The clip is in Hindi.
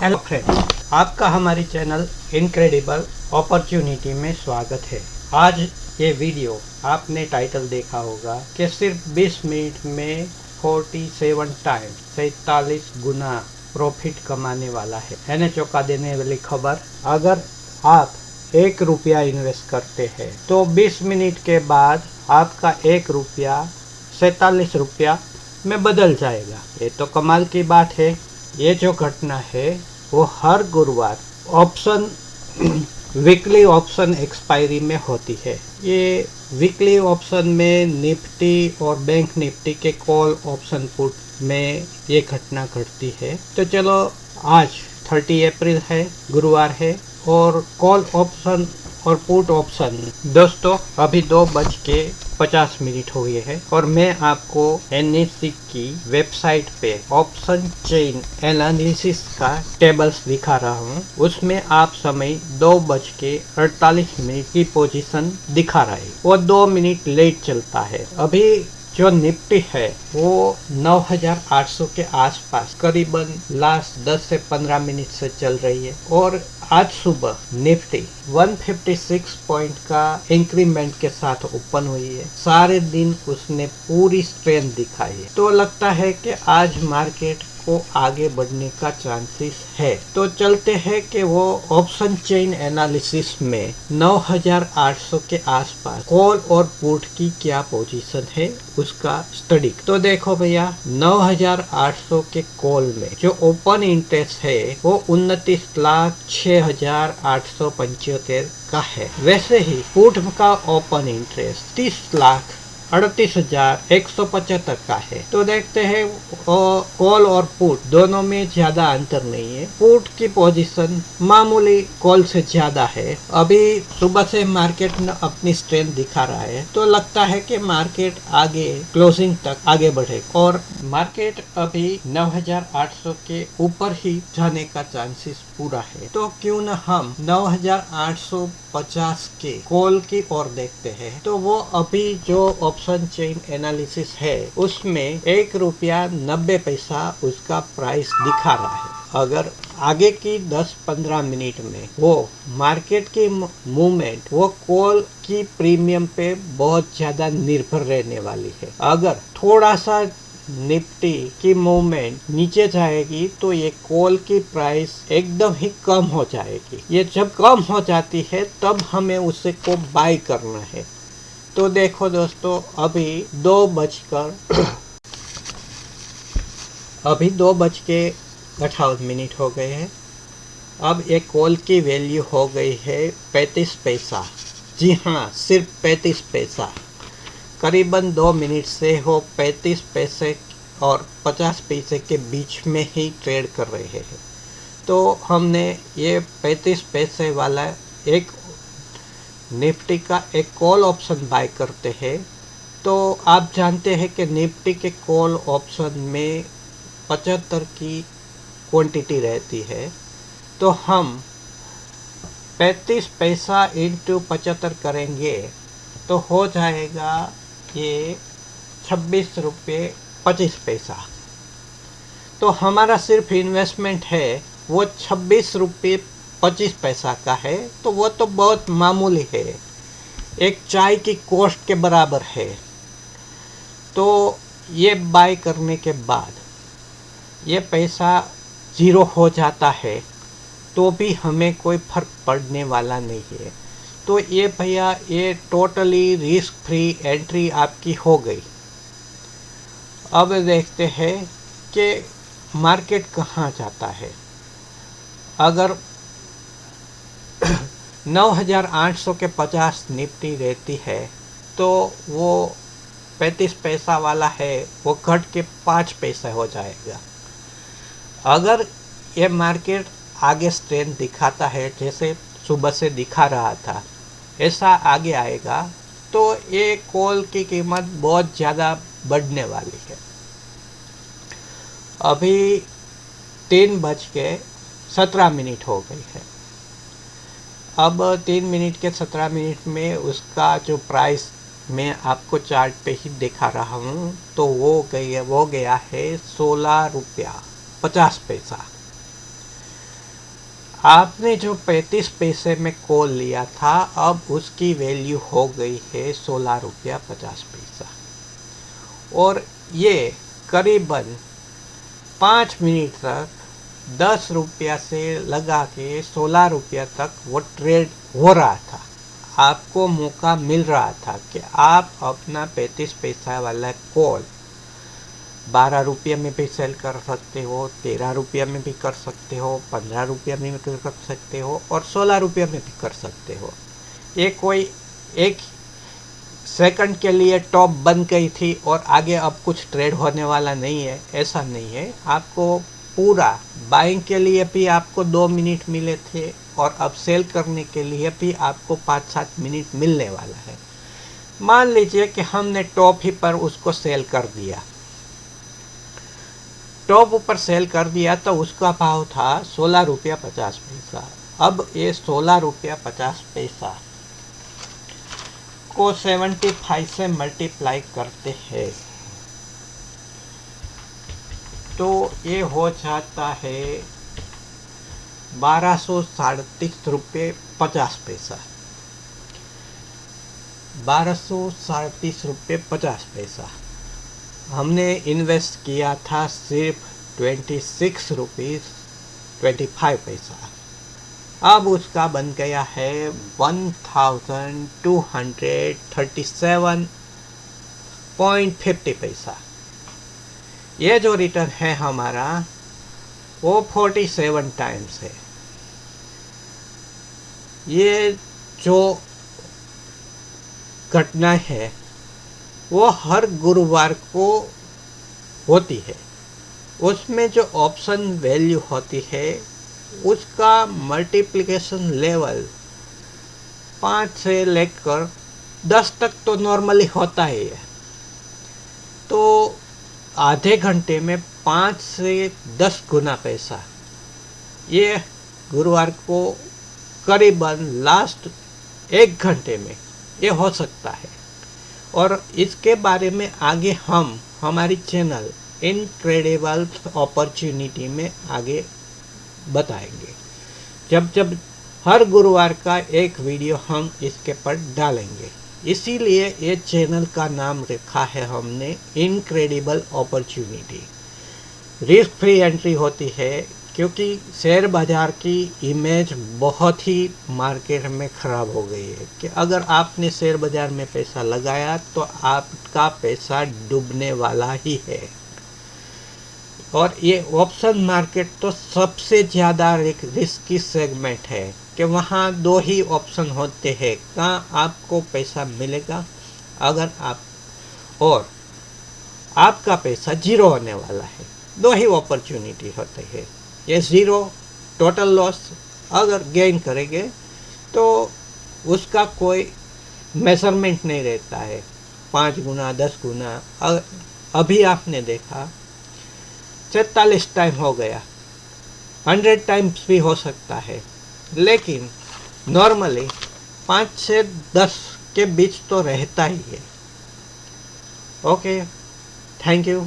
हेलो फ्रेंड्स, आपका हमारी चैनल इनक्रेडिबल अपॉर्चुनिटी में स्वागत है। आज ये वीडियो आपने टाइटल देखा होगा कि सिर्फ 20 मिनट में 47 गुना प्रॉफिट कमाने वाला है। यानी चौंका देने वाली खबर। अगर आप 1 रुपया इन्वेस्ट करते हैं तो 20 मिनट के बाद आपका 1 रुपया 47 रुपया में बदल जाएगा। ये तो कमाल की बात है। ये जो घटना है वो हर गुरुवार ऑप्शन वीकली ऑप्शन एक्सपायरी में होती है। ये वीकली ऑप्शन में निफ्टी और बैंक निफ्टी के कॉल ऑप्शन पुट में ये घटना घटती है। तो चलो, आज 30 अप्रैल है, गुरुवार है, और कॉल ऑप्शन और पुट ऑप्शन दोस्तों अभी 2:50 हो गए हैं और मैं आपको NSE की वेबसाइट पे ऑप्शन चेन एनालिसिस का टेबल्स दिखा रहा हूँ। उसमें आप समय 2:48 की पोजीशन दिखा रहा है। वो 2 मिनट लेट चलता है। अभी जो निफ्टी है वो 9,800 के आसपास करीबन लास्ट 10 से 15 मिनट से चल रही है, और आज सुबह निफ्टी 156 पॉइंट का इंक्रीमेंट के साथ ओपन हुई है। सारे दिन उसने पूरी स्ट्रेंथ दिखाई है, तो लगता है कि आज मार्केट को आगे बढ़ने का चांसेस है। तो चलते हैं कि वो ऑप्शन चेन एनालिसिस में 9,800 के आसपास कॉल और पुट की क्या पोजीशन है उसका स्टडी। तो देखो भैया, 9,800 के कॉल में जो ओपन इंटरेस्ट है वो 29,06,875 का है। वैसे ही पुट का ओपन इंटरेस्ट 30,38,175 का है। तो देखते हैं, कॉल और पुट दोनों में ज्यादा अंतर नहीं है। पुट की पोजीशन मामूली कॉल से ज्यादा है। अभी सुबह से मार्केट अपनी स्ट्रेंथ दिखा रहा है, तो लगता है कि मार्केट आगे क्लोजिंग तक आगे बढ़ेगा और मार्केट अभी 9,800 के ऊपर ही जाने का चांसेस पूरा है। तो क्यों न हम 9,850 के कॉल की ओर देखते हैं। तो वो अभी जो ऑप्शन चेन एनालिसिस है उसमें 1 रुपया 90 पैसा उसका प्राइस दिखा रहा है। अगर आगे की 10-15 मिनट में वो मार्केट की मूवमेंट वो कॉल की प्रीमियम पे बहुत ज्यादा निर्भर रहने वाली है। अगर थोड़ा सा निफ्टी की मूवमेंट नीचे जाएगी तो ये कॉल की प्राइस एकदम ही कम हो जाएगी। ये जब कम हो जाती है तब हमें उसे को बाय करना है। तो देखो दोस्तों, अभी 2:58 हो गए हैं। अब एक कॉल की वैल्यू हो गई है 35 पैसा। जी हाँ, सिर्फ 35 पैसा। करीबन 2 मिनट से हो 35 पैसे और 50 पैसे के बीच में ही ट्रेड कर रहे हैं। तो हमने ये 35 पैसे वाला एक निफ्टी का एक कॉल ऑप्शन बाय करते हैं। तो आप जानते हैं कि निफ्टी के कॉल ऑप्शन में 75 की क्वांटिटी रहती है। तो हम 35 पैसा इंटू 75 करेंगे तो हो जाएगा ये 26 रुपये 25 पैसा। तो हमारा सिर्फ इन्वेस्टमेंट है वो 26 रुपये 25 पैसा का है। तो वो तो बहुत मामूली है, एक चाय की कॉस्ट के बराबर है। तो ये बाय करने के बाद ये पैसा 0 हो जाता है तो भी हमें कोई फर्क पड़ने वाला नहीं है। तो ये भैया, ये टोटली रिस्क फ्री एंट्री आपकी हो गई। अब देखते हैं कि मार्केट कहाँ जाता है। अगर 9,800 के 50 निफ्टी रहती है तो वो 35 पैसा वाला है वो घट के 5 पैसा हो जाएगा। अगर ये मार्केट आगे स्ट्रेंथ दिखाता है जैसे सुबह से दिखा रहा था, ऐसा आगे आएगा तो ये कॉल की कीमत बहुत ज़्यादा बढ़ने वाली है। अभी 3:17 हो गई है। अब 3 मिनट के 17 मिनट में उसका जो प्राइस मैं आपको चार्ट पे ही दिखा रहा हूँ तो वो गया है 16 रुपया 50 पैसा। आपने जो 35 पैसे में कॉल लिया था, अब उसकी वैल्यू हो गई है 16 रुपया 50 पैसा। और ये करीबन 5 मिनट तक 10 रुपया से लगा के 16 रुपया तक वो ट्रेड हो रहा था। आपको मौका मिल रहा था कि आप अपना 35 पैसा वाला कॉल 12 रुपये में भी सेल कर सकते हो, 13 रुपये में भी कर सकते हो, 15 रुपये में भी कर सकते हो और 16 रुपये में भी कर सकते हो। ये कोई एक सेकंड के लिए टॉप बन गई थी और आगे अब कुछ ट्रेड होने वाला नहीं है, ऐसा नहीं है। आपको पूरा बाइंग के लिए भी आपको 2 मिनट मिले थे और अब सेल करने के लिए भी आपको 5-7 मिनट मिलने वाला है। मान लीजिए कि हमने टॉप ही पर उसको सेल कर दिया, टॉप ऊपर सेल कर दिया तो उसका भाव था 16 रुपया 50 पैसा। अब ये 16 रुपया 50 पैसा को 75 से मल्टीप्लाई करते हैं तो ये हो जाता है 1237 रुपये 50 पैसा। 1237 रुपये 50 पैसा हमने इन्वेस्ट किया था सिर्फ 26 रुपीज़ 25 पैसा। अब उसका बन गया है 1237.50 पैसा। ये जो रिटर्न है हमारा वो 47 टाइम्स है। ये जो घटना है वो हर गुरुवार को होती है। उसमें जो ऑप्शन वैल्यू होती है उसका मल्टीप्लिकेशन लेवल 5 से लेकर 10 तक तो नॉर्मली होता ही है। तो आधे घंटे में 5 से 10 गुना पैसा ये गुरुवार को करीबन लास्ट 1 घंटे में ये हो सकता है। और इसके बारे में आगे हम हमारी चैनल इनक्रेडिबल अपॉर्चुनिटी में आगे बताएंगे। जब हर गुरुवार का एक वीडियो हम इसके पर डालेंगे, इसीलिए ये चैनल का नाम रखा है हमने incredible opportunity. Risk free entry होती है क्योंकि शेयर बाज़ार की इमेज बहुत ही मार्केट में ख़राब हो गई है कि अगर आपने शेयर बाज़ार में पैसा लगाया तो आपका पैसा डूबने वाला ही है। और ये ऑप्शन मार्केट तो सबसे ज़्यादा रिस्की सेगमेंट है कि वहाँ 2 ही ऑप्शन होते हैं कहाँ आपको पैसा मिलेगा अगर आप, और आपका पैसा जीरो होने वाला है। 2 ही अपॉर्चुनिटी होते हैं, ये ज़ीरो टोटल लॉस। अगर गेन करेंगे तो उसका कोई मेजरमेंट नहीं रहता है, 5 गुना 10 गुना। अभी आपने देखा 44 टाइम हो गया, 100 टाइम्स भी हो सकता है, लेकिन नॉर्मली 5 से 10 के बीच तो रहता ही है। Okay, thank you.